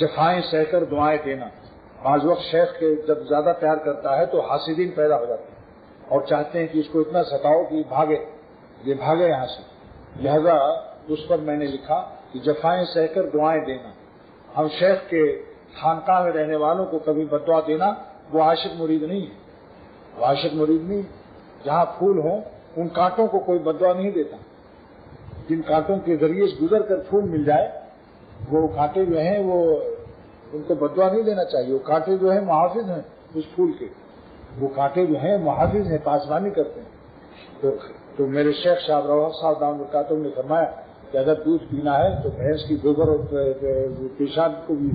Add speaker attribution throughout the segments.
Speaker 1: جفائیں سہ کر دعائیں دینا. بعض وقت شیخ کے جب زیادہ پیار کرتا ہے تو حاسدین پیدا ہو جاتے ہیں اور چاہتے ہیں کہ اس کو اتنا ستاؤ کہ یہ بھاگے یہاں سے. لہذا اس پر میں نے لکھا کہ جفائیں سہ کر دعائیں دینا. ہم شیخ کے خانقاہ میں رہنے والوں کو کبھی بددعا دینا وہ عاشق مرید نہیں ہے. وہ عاشق مرید نہیں. جہاں پھول ہوں ان کانٹوں کو کوئی بددعا نہیں دیتا. جن کانٹوں کے ذریعے سے گزر کر پھول مل جائے وہ کانٹے جو ہیں وہ ان کو بددعا نہیں دینا چاہیے. وہ کانٹے جو ہیں محافظ ہیں اس پھول کے. وہ کانٹے جو ہیں محافظ ہیں, پاسبانی کرتے ہیں. تو میرے شیخ صاحب رواح صاحب دامت برکاتہ نے فرمایا کہ اگر دودھ پینا ہے تو بھینس کی گوبر اور پیشاب کو بھی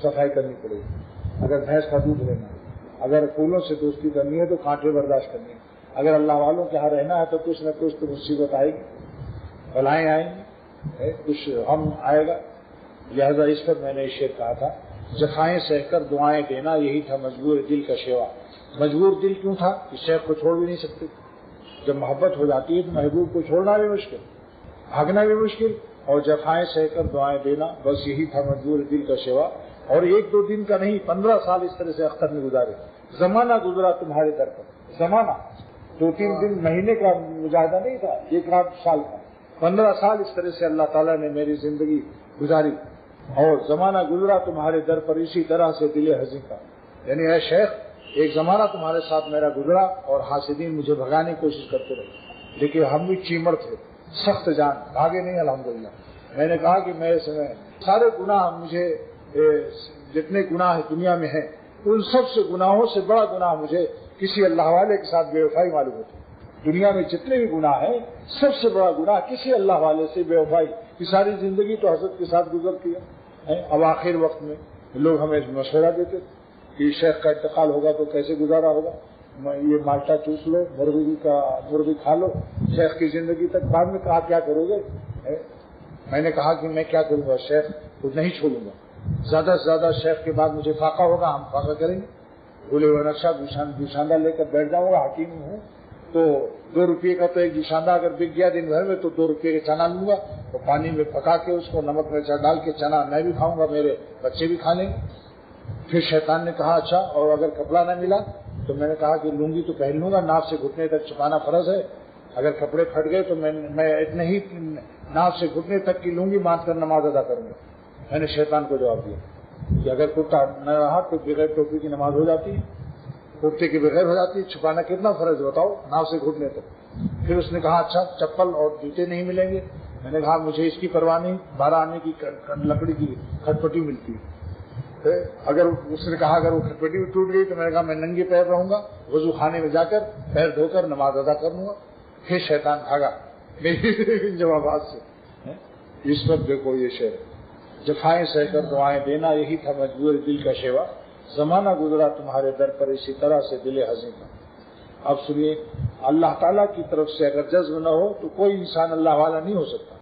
Speaker 1: صفائی کرنی پڑے گی. اگر بھینس کا دودھ لینا ہے, اگر پھولوں سے دوستی کرنی ہے تو کانٹے برداشت کرنی ہے. اگر اللہ والوں کے یہاں رہنا ہے تو کچھ نہ کچھ تو مصیبت آئے گی, بلائیں آئیں گی, کچھ غم آئے گا. لہذا اس پر میں نے یہ شعر کہا تھا, جفائیں سہ کر دعائیں دینا یہی تھا مجبور دل کا شیوا. مجبور دل کیوں تھا کہ شیخ کو چھوڑ بھی نہیں سکتے. جب محبت ہو جاتی ہے تو محبوب کو چھوڑنا بھی مشکل, بھاگنا بھی مشکل, اور جفائیں سہ کر دعائیں دینا بس یہی تھا مجبور دل کا شیوا. اور 1-2 دن کا نہیں, 15 سال اس طرح سے اختر نے گزارے. زمانہ گزرا تمہارے در پر. زمانہ 2-3 دن مہینے کا مجاہدہ نہیں تھا, 1 رات سال کا. 15 سال اس طرح سے اللہ تعالیٰ نے میری زندگی گزاری. اور زمانہ گزرا تمہارے در پر اسی طرح سے دل حزین کا. یعنی اے شیخ ایک زمانہ تمہارے ساتھ میرا گزرا اور حاسدین مجھے بھگانے کی کوشش کرتے رہے, لیکن ہم بھی چیمڑ تھے, سخت جان, بھاگے نہیں الحمدللہ. میں نے کہا کہ میں سارے گناہ مجھے جتنے گناہ دنیا میں ہیں ان سب سے گناہوں سے بڑا گناہ مجھے کسی اللہ والے کے ساتھ بے وفائی معلوم ہوتی ہے. دنیا میں جتنے بھی گناہ ہیں سب سے بڑا گناہ کسی اللہ والے سے بے وفائی. کی ساری زندگی تو حضرت کے ساتھ گزرتی ہے. اب آخر وقت میں لوگ ہمیں مشورہ دیتے کہ شیخ کا انتقال ہوگا تو کیسے گزارا ہوگا, یہ مالٹا چوس لو, مرغی کھا لو, شیخ کی زندگی تک. بعد میں کہا کیا کرو گے؟ میں نے کہا کہ میں کیا کروں گا, شیخ کو نہیں چھوڑوں گا. زیادہ سے زیادہ شیخ کے بعد مجھے فاقہ ہوگا, ہم فاقہ کریں گے. بھولے ہوئے نقشہ جوشاندہ لے کر بیٹھ جاؤں گا. حکیم ہوں تو 2 روپئے کا تو ایک جوشاندہ اگر بک گیا دن بھر میں تو 2 روپئے کا چنا لوں گا, تو پانی میں پکا کے اس کو نمک مرچا ڈال کے چنا میں بھی کھاؤں گا, میرے بچے بھی کھا لیں گے. پھر شیطان نے کہا اچھا اور اگر کپڑا نہ ملا تو میں نے کہا کہ لنگی تو پہن لوں گا, ناف سے گھٹنے تک چھپانا فرض ہے. اگر کپڑے پھٹ گئے تو میں اتنے ہی ناف سے گھٹنے تک کی لنگی باندھ کر نماز ادا کروں گا. میں نے شیطان کو جواب دیا کہ اگر کرتا نہ رہا تو بغیر ٹوپی کی نماز ہو جاتی ہے, کرتے کے بغیر ہو جاتی ہے. چھپانا کتنا فرض بتاؤ, ناف سے گھٹنے تک. پھر اس نے کہا اچھا چپل اور جوتے نہیں ملیں گے. میں نے کہا مجھے اس کی پرواہ نہیں, 12 آنے کی لکڑی کی کھٹپٹی ملتی ہے. اگر اس نے کہا اگر وہ کھٹپٹی بھی ٹوٹ گئی تو میں نے کہا میں ننگے پیر رہوں گا, وضو خانے میں جا کر پیر دھو کر نماز ادا کر لوں گا. پھر شیطان بھاگا میری جوابات سے. اس وقت دیکھو یہ شعر, جفائیں سہ کر دعائیں دینا یہی تھا مجبور دل کا شیوا. زمانہ گزرا تمہارے در پر اسی طرح سے دل حزین کا. اب سنیے, اللہ تعالیٰ کی طرف سے اگر جذب نہ ہو تو کوئی انسان اللہ والا نہیں ہو سکتا.